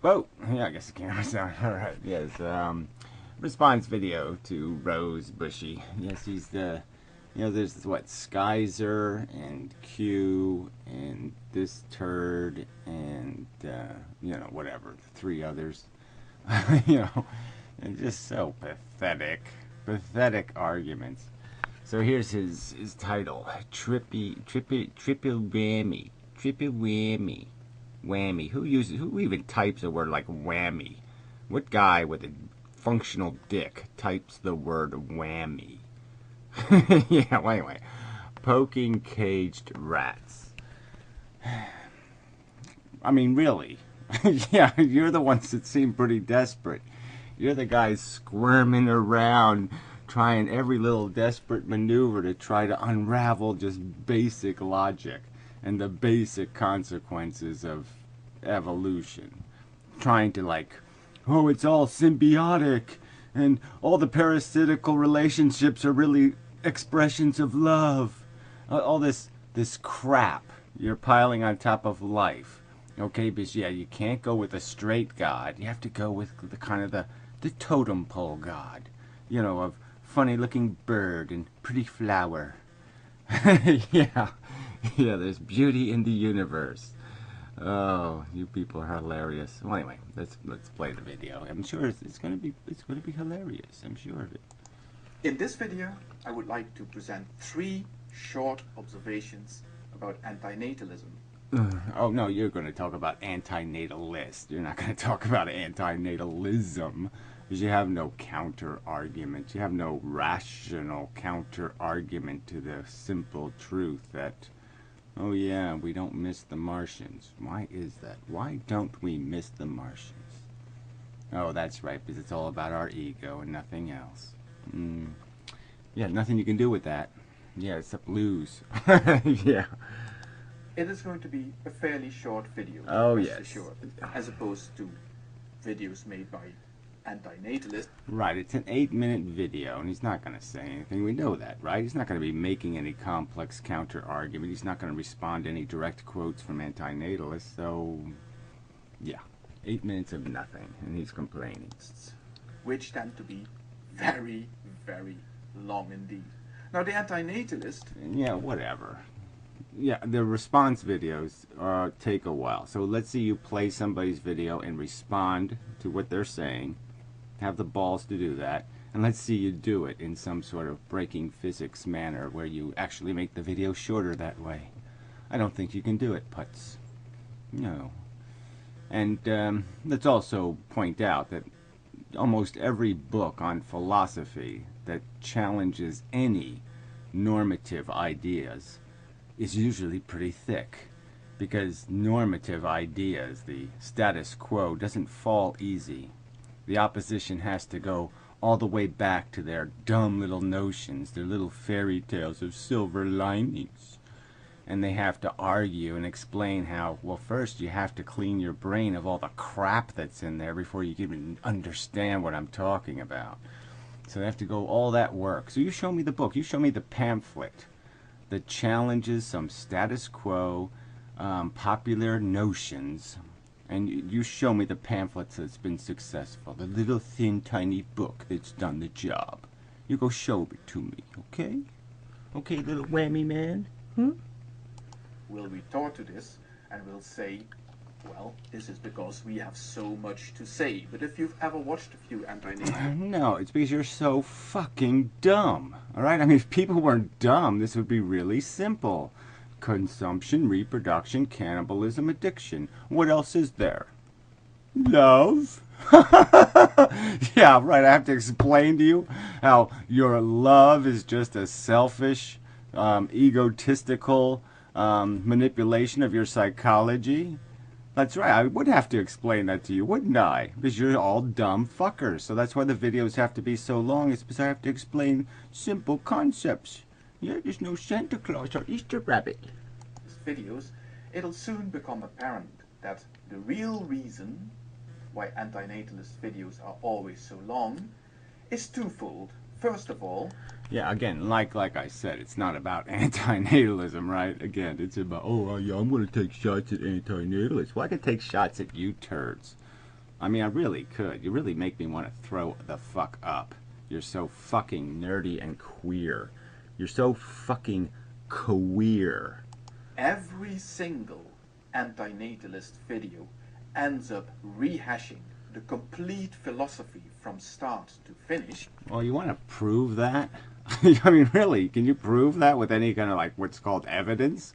Oh, yeah, I guess the camera's on. Alright, yes. Response video to rozeboosye. Yes, he's the. There's what? Skyzer and Q and this turd and, whatever. The three others. And just so pathetic. Pathetic arguments. So here's his title. Triple whammy. Triple whammy. Whammy. Who even types a word like whammy? What guy with a functional dick types the word whammy? Yeah, well, anyway. Poking caged rats. I mean, really. Yeah, you're the ones that seem pretty desperate. You're the guys squirming around, trying every little desperate maneuver to try to unravel just basic logic and the basic consequences of evolution. Trying to oh, it's all symbiotic and all the parasitical relationships are really expressions of love. All this crap you're piling on top of life. Okay, because yeah, you can't go with a straight God. You have to go with the kind of the totem pole God. Of funny looking bird and pretty flower. Yeah, there's beauty in the universe. Oh, you people are hilarious. Well, anyway, let's play the video. I'm sure it's gonna be hilarious. I'm sure of it. In this video, I would like to present 3 short observations about antinatalism. Oh no, you're going to talk about antinatalist. You're not going to talk about antinatalism, because you have no counter argument. You have no rational counter argument to the simple truth that, oh yeah, we don't miss the Martians. Why is that? Why don't we miss the Martians? Oh, that's right, because it's all about our ego and nothing else. Yeah, nothing you can do with that. Yeah, except lose. Yeah. It is going to be a fairly short video. Oh, yes. Assured, as opposed to videos made by antinatalists. Right, it's an 8-minute video, and he's not going to say anything. We know that, right? He's not going to be making any complex counter-argument. He's not going to respond to any direct quotes from antinatalists, so, yeah. 8 minutes of nothing, and he's complaining. Which tend to be very, very long indeed. Now, the antinatalist... Yeah, whatever. Yeah, the response videos take a while. So let's see you play somebody's video and respond to what they're saying. Have the balls to do that. And let's see you do it in some sort of breaking physics manner where you actually make the video shorter that way. I don't think you can do it, Putz. No. And let's also point out that almost every book on philosophy that challenges any normative ideas is usually pretty thick, because normative ideas, the status quo, doesn't fall easy. The opposition has to go all the way back to their dumb little notions, their little fairy tales of silver linings. And they have to argue and explain how, well, first you have to clean your brain of all the crap that's in there before you can even understand what I'm talking about. So they have to go all that work. So you show me the book, you show me the pamphlet that challenges some status quo, popular notions, and you show me the pamphlets that's been successful, the little thin tiny book that's done the job. You go show it to me, okay? Okay, little whammy man? Will retort to this and will say, well, this is because we have so much to say. But if you've ever watched a few antinatalists... No, it's because you're so fucking dumb. Alright? I mean, if people weren't dumb, this would be really simple. Consumption, reproduction, cannibalism, addiction. What else is there? Love? Yeah, right. I have to explain to you how your love is just a selfish, egotistical manipulation of your psychology. That's right, I would have to explain that to you, wouldn't I? Because you're all dumb fuckers. So that's why the videos have to be so long. It's because I have to explain simple concepts. Yeah, there's no Santa Claus or Easter Rabbit. These videos, it'll soon become apparent that the real reason why antinatalist videos are always so long is twofold. First of all... Yeah, again, like I said, it's not about antinatalism, right? Again, it's about, oh, yeah, I'm going to take shots at antinatalists. Well, I can take shots at you turds. I mean, I really could. You really make me want to throw the fuck up. You're so fucking nerdy and queer. You're so fucking queer. Every single antinatalist video ends up rehashing the complete philosophy from start to finish. Well, you want to prove that? I mean, really, can you prove that with any kind of, like, what's called evidence?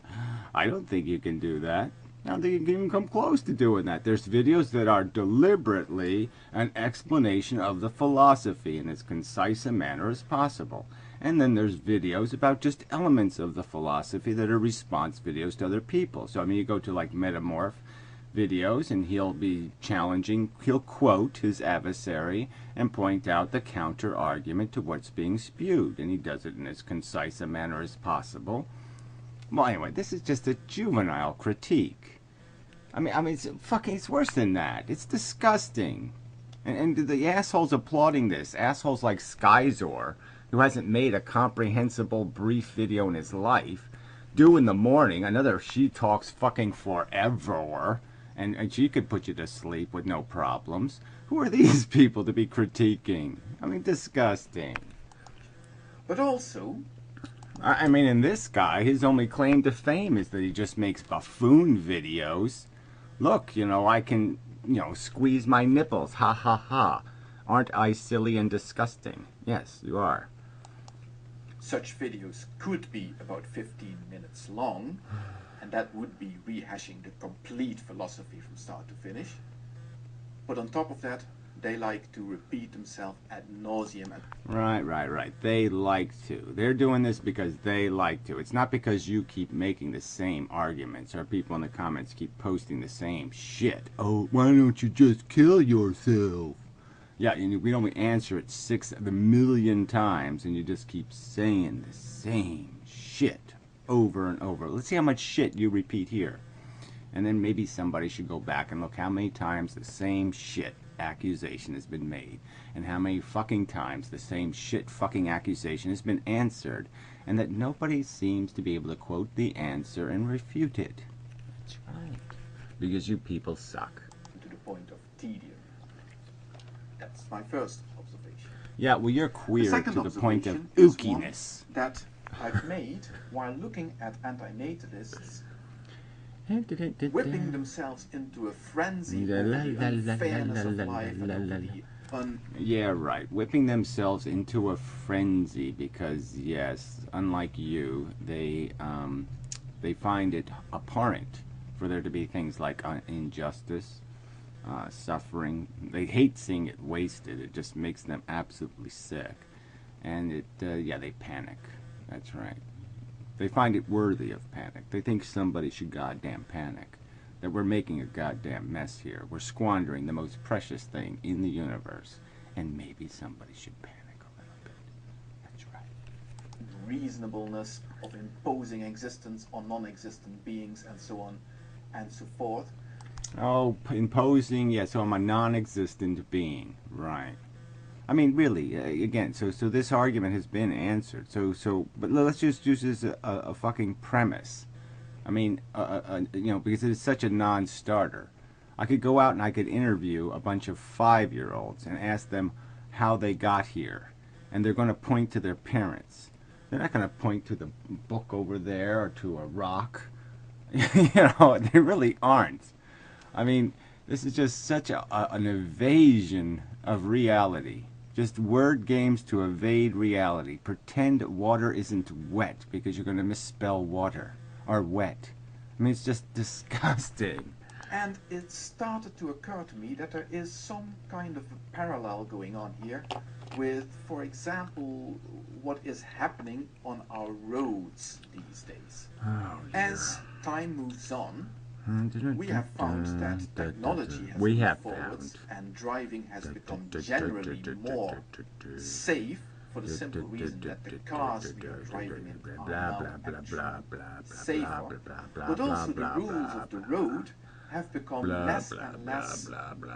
I don't think you can do that. I don't think you can even come close to doing that. There's videos that are deliberately an explanation of the philosophy in as concise a manner as possible. And then there's videos about just elements of the philosophy that are response videos to other people. So, I mean, you go to, like, Metamorph videos, and he'll be challenging, he'll quote his adversary and point out the counter argument to what's being spewed, and he does it in as concise a manner as possible. Well, anyway, this is just a juvenile critique. I mean, it's worse than that. It's disgusting. And the assholes applauding this, assholes like Skyzor, who hasn't made a comprehensible brief video in his life, do in the morning another She Talks fucking forever, and she could put you to sleep with no problems. Who are these people to be critiquing? I mean, disgusting. But also, I mean, in this guy, his only claim to fame is that he just makes buffoon videos. Look, you know, I can, you know, squeeze my nipples. Ha ha ha. Aren't I silly and disgusting? Yes, you are. such videos could be about 15 minutes long, and that would be rehashing the complete philosophy from start to finish. But on top of that, they like to repeat themselves ad nauseum. Right. They like to. They're doing this because they like to. It's not because you keep making the same arguments or people in the comments keep posting the same shit. Oh, why don't you just kill yourself? Yeah, and we only answer it 6 million times, and you just keep saying the same shit over and over. Let's see how much shit you repeat here. And then maybe somebody should go back and look how many times the same shit accusation has been made, and how many fucking times the same shit fucking accusation has been answered, and that nobody seems to be able to quote the answer and refute it. That's right. Because you people suck. To the point of tedium. That's my first observation. Yeah, well, you're The queer second to the point of observation is ookiness. one that I've made while looking at antinatalists whipping themselves into a frenzy over the unfairness of life and over the Yeah, right. Whipping themselves into a frenzy because, yes, unlike you, they find it abhorrent for there to be things like injustice, suffering. They hate seeing it wasted. It just makes them absolutely sick. And they panic. That's right. They find it worthy of panic. They think somebody should goddamn panic. That we're making a goddamn mess here. We're squandering the most precious thing in the universe. And maybe somebody should panic a little bit. That's right. reasonableness of imposing existence on non-existent beings and so on and so forth. Oh, imposing, yeah, so I'm a non-existent being. Right. I mean, really, again, so this argument has been answered. But let's just use this as a fucking premise. I mean, because it is such a non-starter. I could go out and I could interview a bunch of 5-year-olds and ask them how they got here. And they're going to point to their parents. They're not going to point to the book over there or to a rock. They really aren't. I mean, this is just such an evasion of reality. Just word games to evade reality. Pretend water isn't wet because you're going to misspell water. Or wet. I mean, it's just disgusting. And it started to occur to me that there is some kind of a parallel going on here with, for example, what is happening on our roads these days. Oh, As time moves on, we have found that technology has moved forwards and driving has become generally more safe for the simple reason that the cars we are driving in are now actually safer. But also the rules of the road have become less and less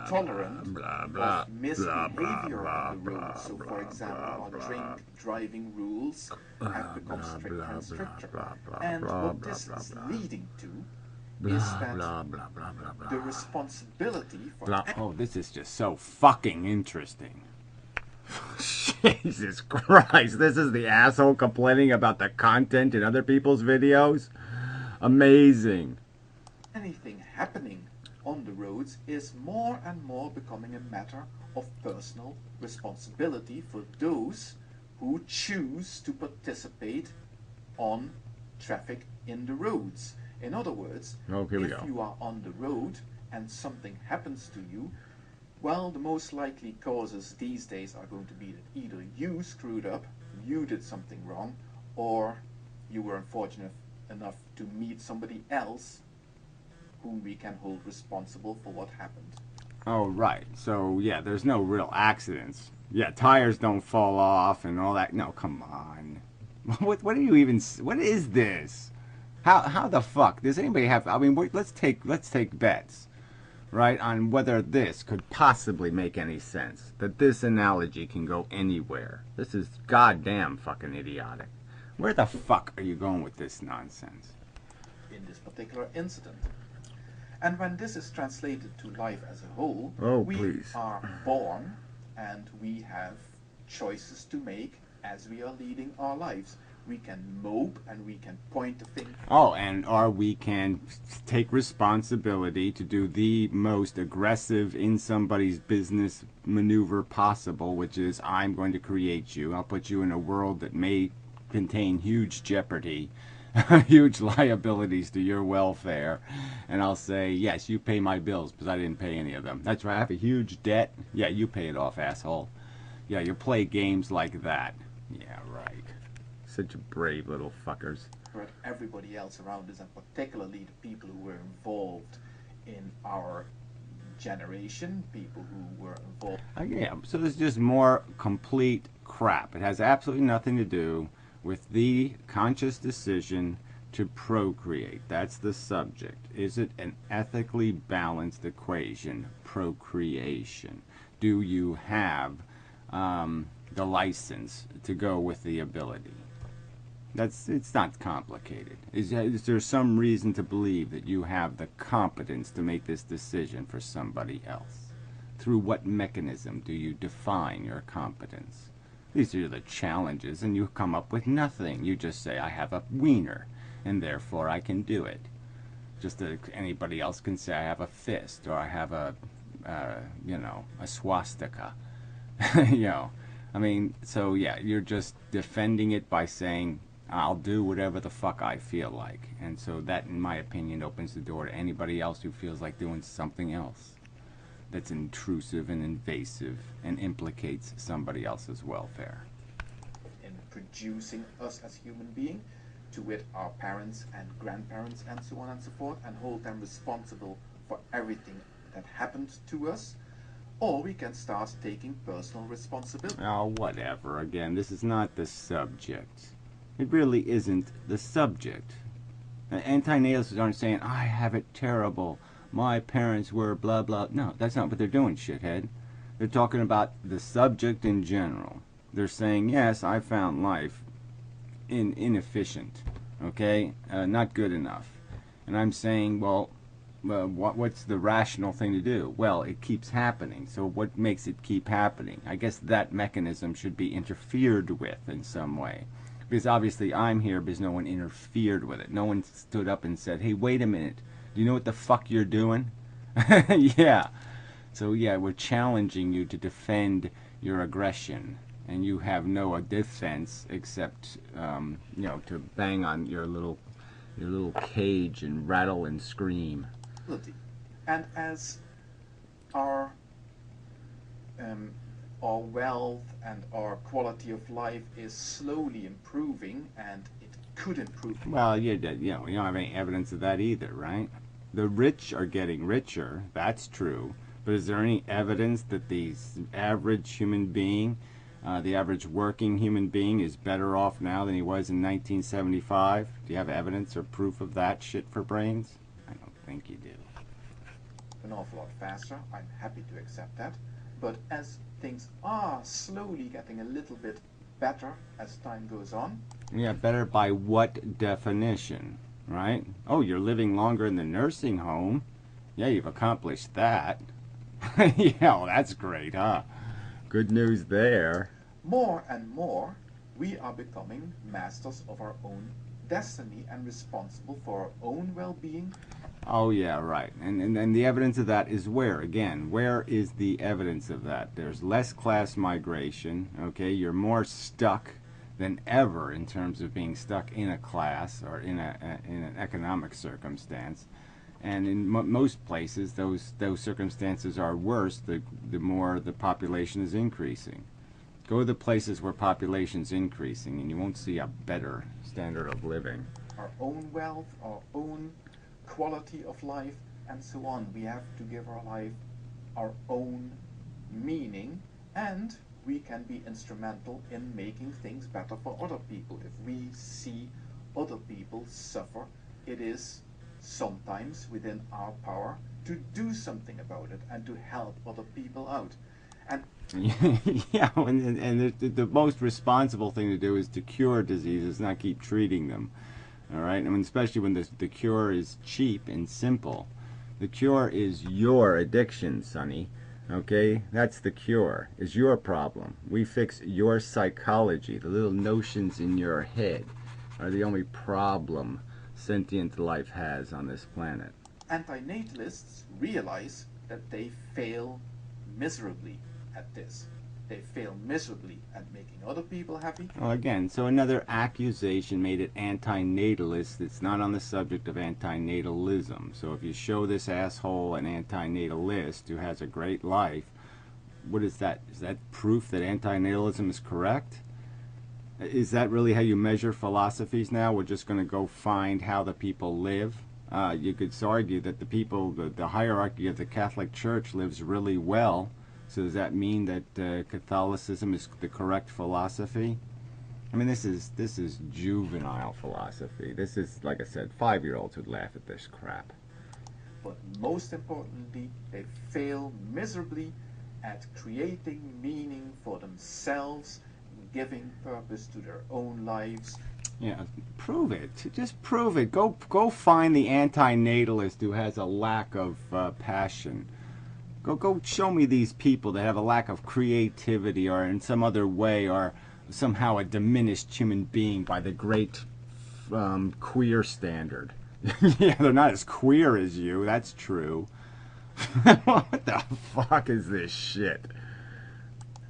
tolerant of misbehavior on the road. So, for example, our drink driving rules have become stricter and stricter. And what this is leading to is Blah, that blah, blah, blah, blah, blah. the responsibility for Blah. Oh, this is just so fucking interesting. Jesus Christ, this is the asshole complaining about the content in other people's videos? Amazing. anything happening on the roads is more and more becoming a matter of personal responsibility for those who choose to participate on traffic in the roads. In other words, Oh, here we if go. you are on the road and something happens to you, well, the most likely causes these days are going to be that either you screwed up, you did something wrong, or you were unfortunate enough to meet somebody else whom we can hold responsible for what happened. Oh, right. So, yeah, there's no real accidents. Yeah, tires don't fall off and all that. No, come on. What do you even... What is this? How the fuck? Does anybody have... I mean, let's take bets, right, on whether this could possibly make any sense. That this analogy can go anywhere. This is goddamn fucking idiotic. Where the fuck are you going with this nonsense? In this particular incident. And when this is translated to life as a whole, Oh, we please. are born and we have choices to make as we are leading our lives. We can mope and we can point the finger. Oh, or we can take responsibility to do the most aggressive in somebody's business maneuver possible, which is I'm going to create you. I'll put you in a world that may contain huge jeopardy, huge liabilities to your welfare, and I'll say, yes, you pay my bills because I didn't pay any of them. That's right, I have a huge debt. Yeah, you pay it off, asshole. Yeah, you play games like that. Yeah, right. Such brave little fuckers. But everybody else around us, and particularly the people who were involved in our generation, people who were involved. Yeah, so there's just more complete crap. It has absolutely nothing to do with the conscious decision to procreate. That's the subject. Is it an ethically balanced equation? Procreation. Do you have the license to go with the ability? It's not complicated. Is there some reason to believe that you have the competence to make this decision for somebody else? Through what mechanism do you define your competence? These are the challenges, and you come up with nothing. You just say, I have a wiener, and therefore I can do it. Just as anybody else can say, I have a fist, or I have a swastika. I mean, so yeah, you're just defending it by saying, I'll do whatever the fuck I feel like. And so that, in my opinion, opens the door to anybody else who feels like doing something else that's intrusive and invasive and implicates somebody else's welfare. In producing us as human beings, to wit our parents and grandparents and so on and so forth, and hold them responsible for everything that happened to us. Or we can start taking personal responsibility. Oh, whatever. Again, this is not the subject. It really isn't the subject. Anti-natalists aren't saying, I have it terrible. My parents were blah, blah. No, that's not what they're doing, shithead. They're talking about the subject in general. They're saying, yes, I found life inefficient, okay? Not good enough. And I'm saying, well, what's the rational thing to do? Well, it keeps happening. So what makes it keep happening? I guess that mechanism should be interfered with in some way. Because obviously I'm here because no one interfered with it. No one stood up and said, hey, wait a minute. Do you know what the fuck you're doing? Yeah. So yeah, we're challenging you to defend your aggression. And you have no defense except, to bang on your little cage and rattle and scream. And as our wealth and our quality of life is slowly improving, and it could improve. Well, we don't have any evidence of that either, right? The rich are getting richer, that's true. But is there any evidence that the average human being, the average working human being, is better off now than he was in 1975? Do you have evidence or proof of that shit for brains? I don't think you do. An awful lot faster, I'm happy to accept that. But as things are slowly getting a little bit better as time goes on. Yeah, better by what definition? right? Oh, you're living longer in the nursing home. Yeah, you've accomplished that. Yeah, well, that's great, huh? Good news there. More and more, we are becoming masters of our own destiny and responsible for our own well-being. Oh, yeah, right. And the evidence of that is where? Again, where is the evidence of that? There's less class migration, okay? You're more stuck than ever in terms of being stuck in a class or in an economic circumstance. And in most places, those circumstances are worse the more the population is increasing. Go to the places where population's increasing, and you won't see a better standard of living. Our own wealth, our own quality of life, and so on. We have to give our life our own meaning, and we can be instrumental in making things better for other people. If we see other people suffer, it is sometimes within our power to do something about it and to help other people out. And yeah, and the most responsible thing to do is to cure diseases, not keep treating them. All right, I mean, especially when the cure is cheap and simple. The cure is your addiction, Sonny. Okay, that's the cure. Is your problem. We fix your psychology. The little notions in your head are the only problem sentient life has on this planet. Antinatalists realize that they fail miserably at this. They fail miserably at making other people happy. Well, again, so another accusation made it antinatalist. It's not on the subject of antinatalism. So if you show this asshole an antinatalist who has a great life, what is that? Is that proof that antinatalism is correct? Is that really how you measure philosophies now? We're just going to go find how the people live? You could argue that the people, the hierarchy of the Catholic Church lives really well. So does that mean that Catholicism is the correct philosophy? I mean, this is juvenile philosophy. This is, like I said, 5-year-olds would laugh at this crap. But most importantly, they fail miserably at creating meaning for themselves, giving purpose to their own lives. Yeah, prove it. Just prove it. Go find the antinatalist who has a lack of passion. Go show me these people that have a lack of creativity or in some other way are somehow a diminished human being by the great queer standard. Yeah, they're not as queer as you, that's true. What the fuck is this shit?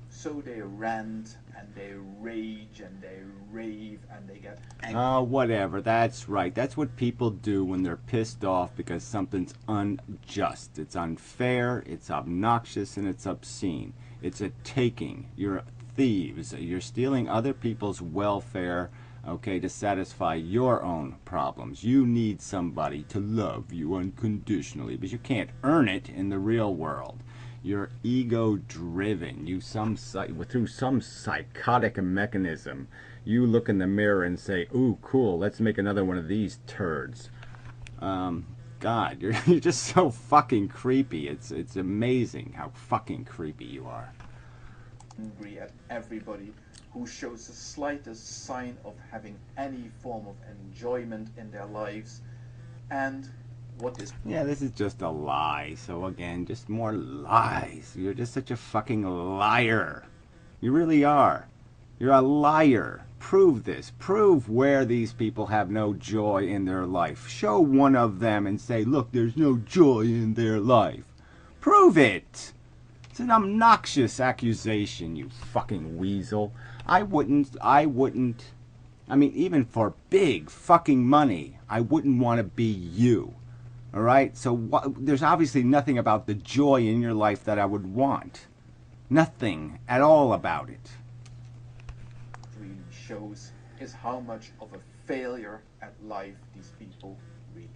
So they rant and they rage and they rave and they get angry. Oh, whatever. That's right. That's what people do when they're pissed off because something's unjust. It's unfair, it's obnoxious, and it's obscene. It's a taking. You're thieves. You're stealing other people's welfare, okay, to satisfy your own problems. You need somebody to love you unconditionally, but you can't earn it in the real world. You're ego-driven. Through some psychotic mechanism, you look in the mirror and say, "Ooh, cool, let's make another one of these turds." God, you're just so fucking creepy. It's amazing how fucking creepy you are. Angry at everybody who shows the slightest sign of having any form of enjoyment in their lives. And what is... Yeah, this is just a lie. So again, just more lies. You're just such a fucking liar. You really are. You're a liar. Prove this. Prove where these people have no joy in their life. Show one of them and say, look, there's no joy in their life. Prove it. It's an obnoxious accusation, you fucking weasel. I wouldn't, I mean, even for big fucking money, I wouldn't want to be you. All right? So there's obviously nothing about the joy in your life that I would want. Nothing at all about it. really shows is how much of a failure at life these people really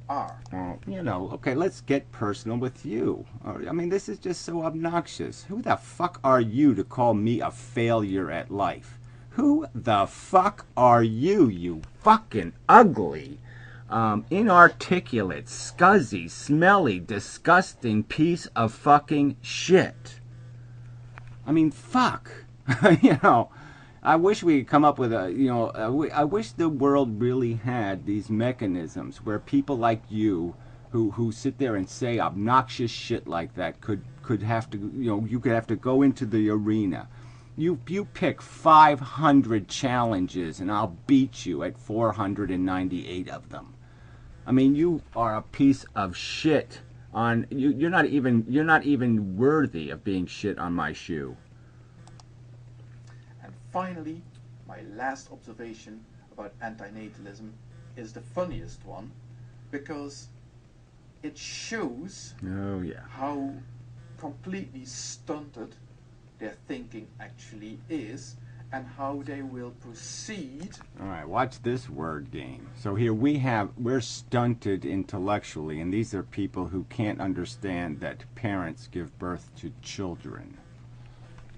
are. You know, okay, let's get personal with you. I mean, this is just so obnoxious. Who the fuck are you to call me a failure at life? Who the fuck are you, you fucking ugly, inarticulate, scuzzy, smelly, disgusting piece of fucking shit? I mean, fuck. You know, I wish we could come up with a, I wish the world really had these mechanisms where people like you, who sit there and say obnoxious shit like that, could have to, you could have to go into the arena. You pick 500 challenges, and I'll beat you at 498 of them. I mean, you are a piece of shit. You're not even worthy of being shit on my shoe. And finally, my last observation about antinatalism is the funniest one, because it shows how completely stunted their thinking actually is, and how they will proceed. All right, watch this word game. So here we're stunted intellectually, and these are people who can't understand that parents give birth to children.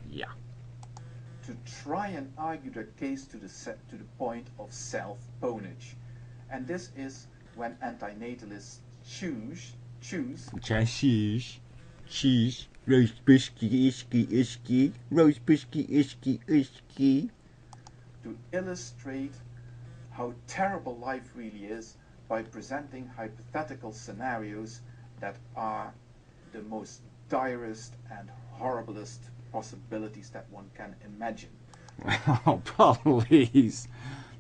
Yeah. To try and argue their case to the point of self-ponage. And this is when antinatalists choose cheese, rozeboosje, ishki, rozeboosje, ishki. To illustrate how terrible life really is by presenting hypothetical scenarios that are the most direst and horriblest possibilities that one can imagine. Oh, please.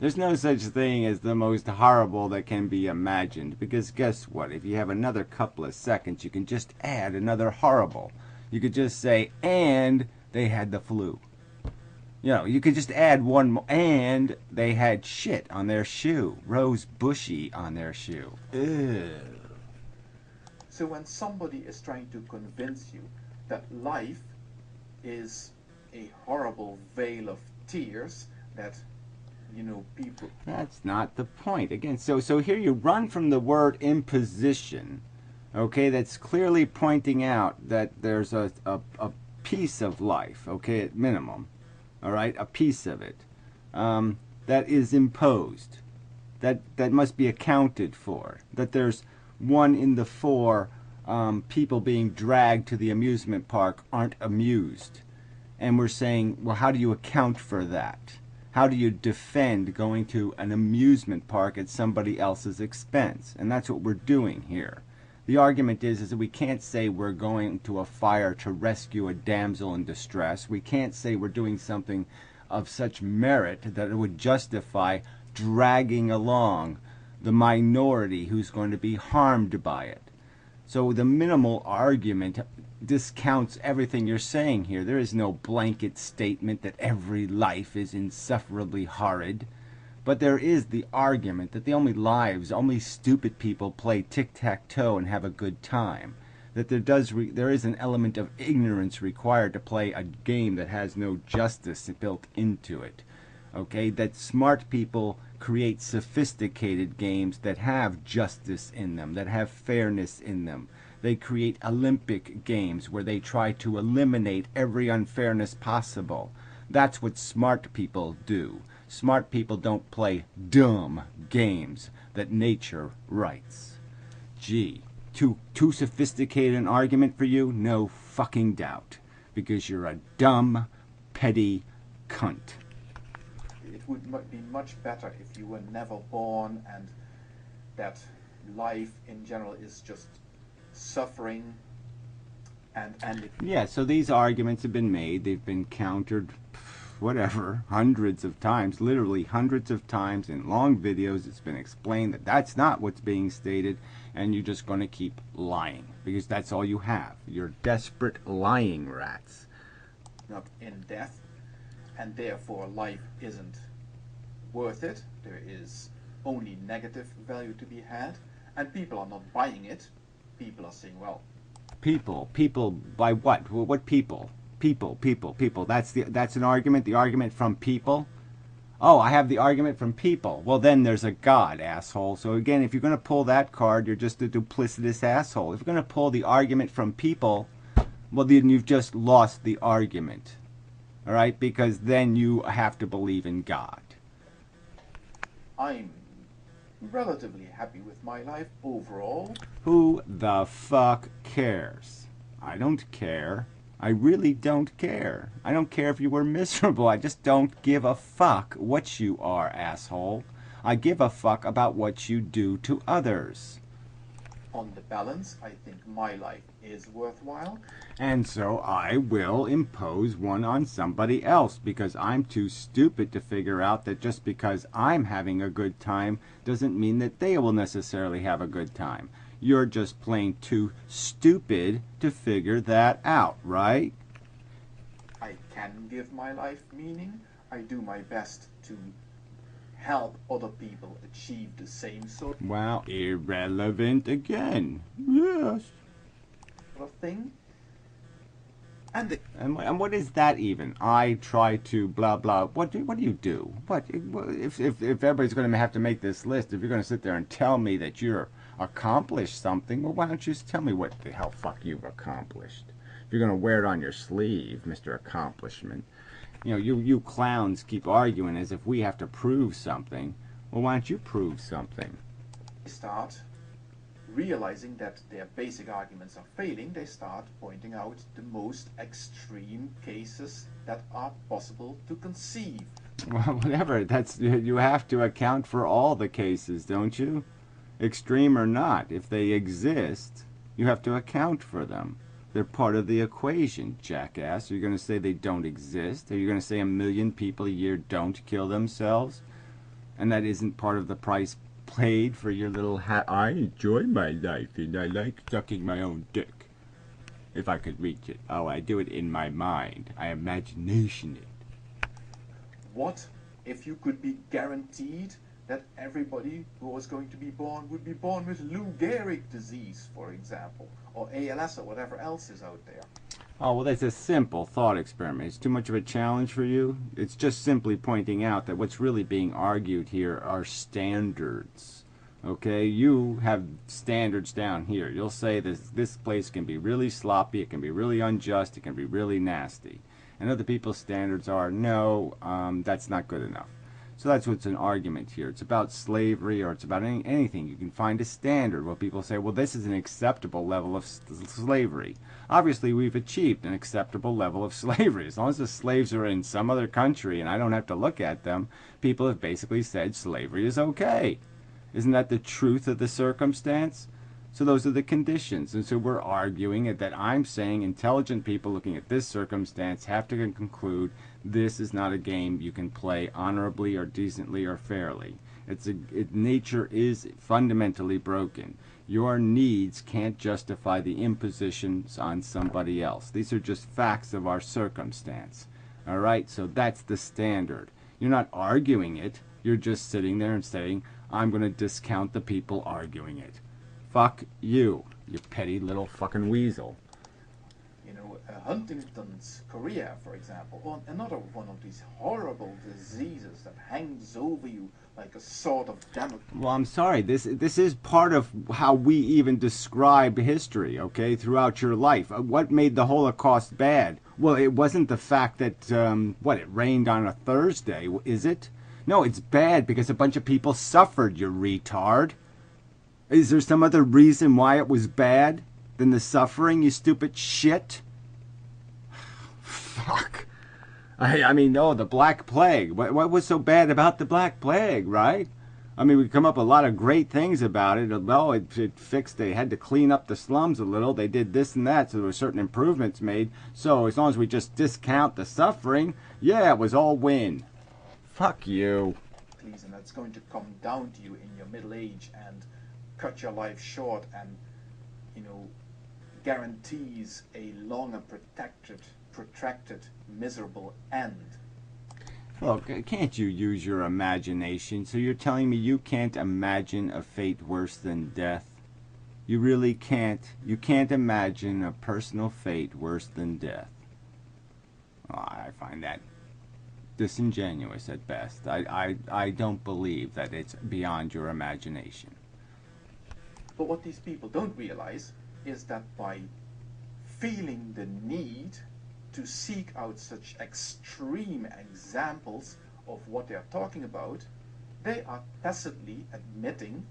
There's no such thing as the most horrible that can be imagined, because guess what? If you have another couple of seconds, you can just add another horrible. You could just say, and they had the flu. You could just add one more, and they had shit on their shoe. Rozeboosje on their shoe. Ew. So when somebody is trying to convince you that life is a horrible veil of tears, that, people... That's not the point. Again, so here you run from the word imposition, okay, that's clearly pointing out that there's a piece of life, okay, at minimum, all right, a piece of it, that is imposed, that must be accounted for, that there's 1 in the 4 people being dragged to the amusement park aren't amused. And we're saying, well, how do you account for that? How do you defend going to an amusement park at somebody else's expense? And that's what we're doing here. The argument is that we can't say we're going to a fire to rescue a damsel in distress. We can't say we're doing something of such merit that it would justify dragging along the minority who's going to be harmed by it. So the minimal argument discounts everything you're saying here. There is no blanket statement that every life is insufferably horrid. But there is the argument that the only stupid people play tic-tac-toe and have a good time. That there is an element of ignorance required to play a game that has no justice built into it. Okay, that smart people create sophisticated games that have justice in them, that have fairness in them. They create Olympic games where they try to eliminate every unfairness possible. That's what smart people do. Smart people don't play dumb games that nature writes. Gee, too sophisticated an argument for you? No fucking doubt. Because you're a dumb, petty cunt. It would be much better if you were never born, and that life in general is just suffering, and yeah, so these arguments have been made, they've been countered, whatever, hundreds of times, literally hundreds of times in long videos. It's been explained that that's not what's being stated, and you're just going to keep lying, because that's all you have. You're desperate lying rats. Not in death, and therefore life isn't worth it. There is only negative value to be had, and people are not buying it. People are saying, well, people by what? What people? People. That's an argument. The argument from people. Oh, I have the argument from people. Well, then there's a God, asshole. So again, if you're going to pull that card, you're just a duplicitous asshole. If you're going to pull the argument from people, well, then you've just lost the argument. All right? Because then you have to believe in God. I'm relatively happy with my life overall. Who the fuck cares? I don't care. I really don't care. I don't care if you were miserable. I just don't give a fuck what you are, asshole. I give a fuck about what you do to others. On the balance, I think my life is worthwhile. And so I will impose one on somebody else because I'm too stupid to figure out that just because I'm having a good time doesn't mean that they will necessarily have a good time. You're just plain too stupid to figure that out, right? I can give my life meaning. I do my best to help other people achieve the same sort Well, irrelevant again. Yes. of thing. And And what is that even? I try to blah blah. What do you do? What if everybody's going to have to make this list? If you're going to sit there and tell me that you're accomplished something, well, why don't you just tell me what the hell fuck you've accomplished? If you're going to wear it on your sleeve, Mr. Accomplishment. You know, you clowns keep arguing as if we have to prove something. Well, why don't you prove something? they start realizing that their basic arguments are failing, they start pointing out the most extreme cases that are possible to conceive. Well, whatever. That's you have to account for all the cases, don't you? Extreme or not, if they exist, you have to account for them. They're part of the equation, jackass. Are you going to say they don't exist? Are you going to say 1 million people a year don't kill themselves? And that isn't part of the price paid for your little hat? I enjoy my life and I like sucking my own dick. If I could reach it. Oh, I do it in my mind. I imagination it. What if you could be guaranteed that everybody who was going to be born would be born with Lou Gehrig disease, for example, or ALS or whatever else is out there? Oh, well, that's a simple thought experiment. It's too much of a challenge for you? It's just simply pointing out that what's really being argued here are standards. Okay? You have standards down here. You'll say this place can be really sloppy, it can be really unjust, it can be really nasty. And other people's standards are, no, that's not good enough. So that's what's an argument here. It's about slavery or it's about anything. You can find a standard where people say, well, this is an acceptable level of slavery. Obviously, we've achieved an acceptable level of slavery. As long as the slaves are in some other country and I don't have to look at them, people have basically said slavery is okay. Isn't that the truth of the circumstance? So those are the conditions. And so we're arguing that I'm saying intelligent people looking at this circumstance have to conclude this is not a game you can play honorably or decently or fairly. Nature is fundamentally broken. Your needs can't justify the impositions on somebody else. These are just facts of our circumstance. All right? So that's the standard. You're not arguing it. You're just sitting there and saying, I'm going to discount the people arguing it. Fuck you, you petty little fucking weasel. You know, Huntington's chorea, for example, or another one of these horrible diseases that hangs over you like a sword of Damocles. Well, I'm sorry. This is part of how we even describe history, okay, throughout your life. What made the Holocaust bad? Well, it wasn't the fact that, it rained on a Thursday, is it? No, it's bad because a bunch of people suffered, you retard. Is there some other reason why it was bad than the suffering, you stupid shit? Fuck. I mean, no, the Black Plague. What was so bad about the Black Plague, right? I mean, we come up with a lot of great things about it. Well, it fixed, they had to clean up the slums a little. They did this and that, so there were certain improvements made. So as long as we just discount the suffering, yeah, it was all win. Fuck you. And that's going to come down to you in your middle age and cut your life short and, guarantees a long and protracted, miserable end. Look, can't you use your imagination? So you're telling me you can't imagine a fate worse than death? You really can't? You can't imagine a personal fate worse than death? Oh, I find that disingenuous at best. I don't believe that it's beyond your imagination. But what these people don't realize is that by feeling the need to seek out such extreme examples of what they are talking about, they are tacitly admitting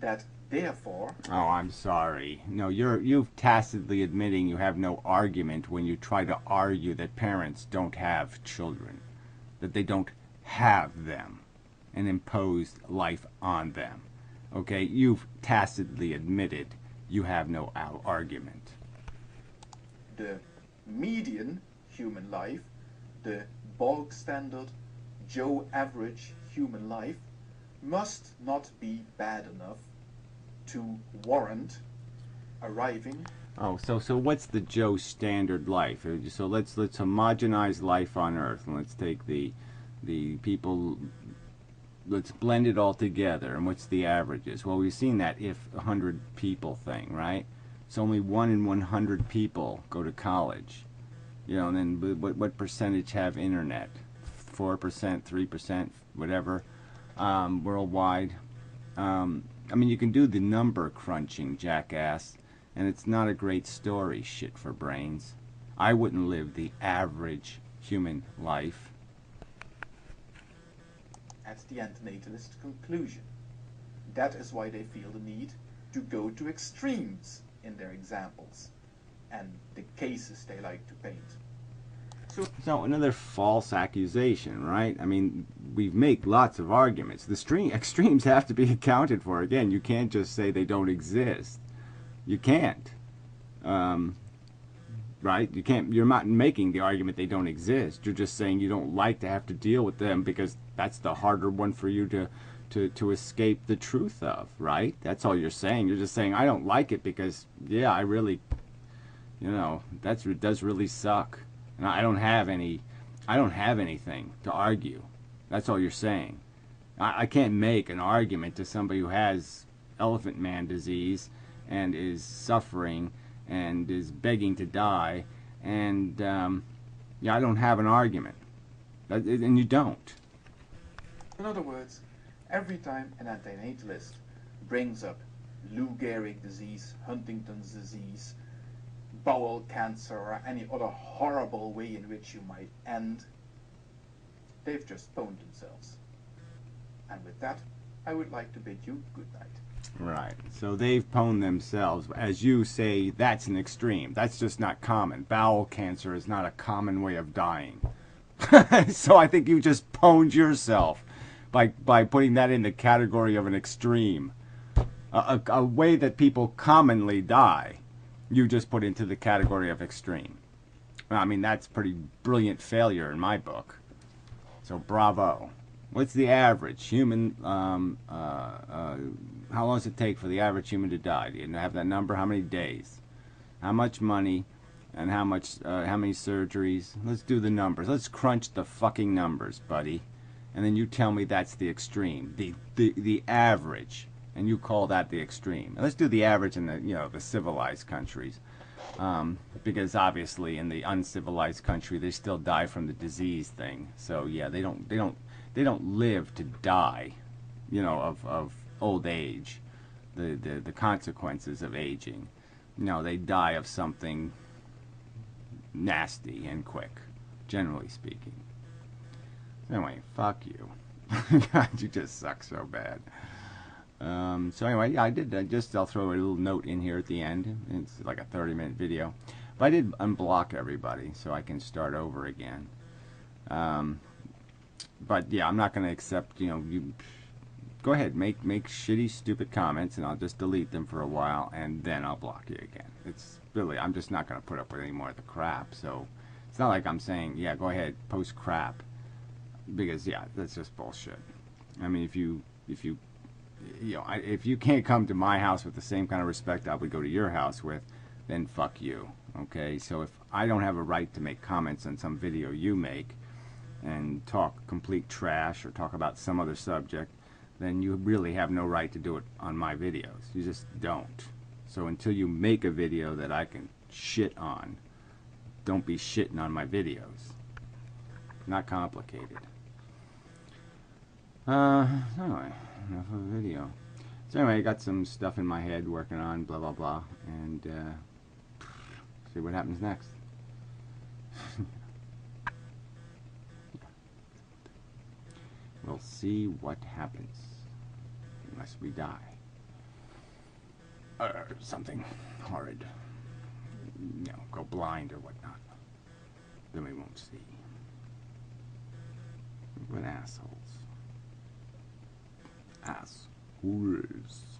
that Therefore, Oh, I'm sorry. No, you've tacitly admitting you have no argument when you try to argue that parents don't have children, that they don't have them and imposed life on them. Okay, you've tacitly admitted you have no argument. the median human life, the bog standard Joe average human life, must not be bad enough to warrant arriving. Oh, so what's the Joe standard life? So let's homogenize life on Earth, and let's take the people. Let's blend it all together. And what's the averages? Well, we've seen that if 100 people thing, right? So only 1 in 100 people go to college. You know, and then what percentage have internet? 4%, 3%, whatever, worldwide. I mean, you can do the number crunching, jackass, and it's not a great story, shit for brains. I wouldn't live the average human life. At the antinatalist conclusion. That is why they feel the need to go to extremes in their examples and the cases they like to paint. So another false accusation, right? I mean, we make lots of arguments. The extremes have to be accounted for. Again, you can't just say they don't exist. You can't. Right? You can't. You're not making the argument they don't exist. You're just saying you don't like to have to deal with them because that's the harder one for you to escape the truth of, right? That's all you're saying. You're just saying I don't like it because, yeah, I really, you know, it does really suck. And I don't have anything to argue. That's all you're saying. I can't make an argument to somebody who has elephant man disease and is suffering and is begging to die, and yeah, I don't have an argument. And you don't. In other words, every time an antinatalist brings up Lou Gehrig disease, Huntington's disease, bowel cancer, or any other horrible way in which you might end, they've just pwned themselves. And with that, I would like to bid you good night. Right. So they've pwned themselves. As you say, that's an extreme. That's just not common. Bowel cancer is not a common way of dying. So I think you just pwned yourself by putting that in the category of an extreme. A way that people commonly die, you just put into the category of extreme. I mean, that's pretty brilliant failure in my book. So bravo. What's the average human, how long does it take for the average human to die? Do you have that number? How many days? How much money? And how many surgeries? Let's do the numbers. Let's crunch the fucking numbers, buddy. And then you tell me that's the extreme, the average, and you call that the extreme. And let's do the average in the civilized countries, because obviously in the uncivilized country they still die from the disease thing. So yeah, they don't live to die, of old age, the consequences of aging. No, they die of something nasty and quick, generally speaking. Anyway, fuck you. God, you just suck so bad. So anyway, yeah, I'll throw a little note in here at the end. It's like a 30-minute video. But I did unblock everybody so I can start over again. But yeah, I'm not going to accept, you go ahead, make shitty, stupid comments, and I'll just delete them for a while, and then I'll block you again. It's really, I'm just not going to put up with any more of the crap. So it's not like I'm saying, yeah, go ahead, post crap, because yeah, that's just bullshit. I mean, if you can't come to my house with the same kind of respect I would go to your house with, then fuck you. Okay, so if I don't have a right to make comments on some video you make and talk complete trash or talk about some other subject, then you really have no right to do it on my videos. You just don't. So until you make a video that I can shit on, don't be shitting on my videos. Not complicated. Anyway, enough of a video. So anyway, I got some stuff in my head working on, blah blah blah, and see what happens next. We'll see what happens, unless we die. something horrid, you know, go blind or whatnot, then we won't see. What assholes. Assholes.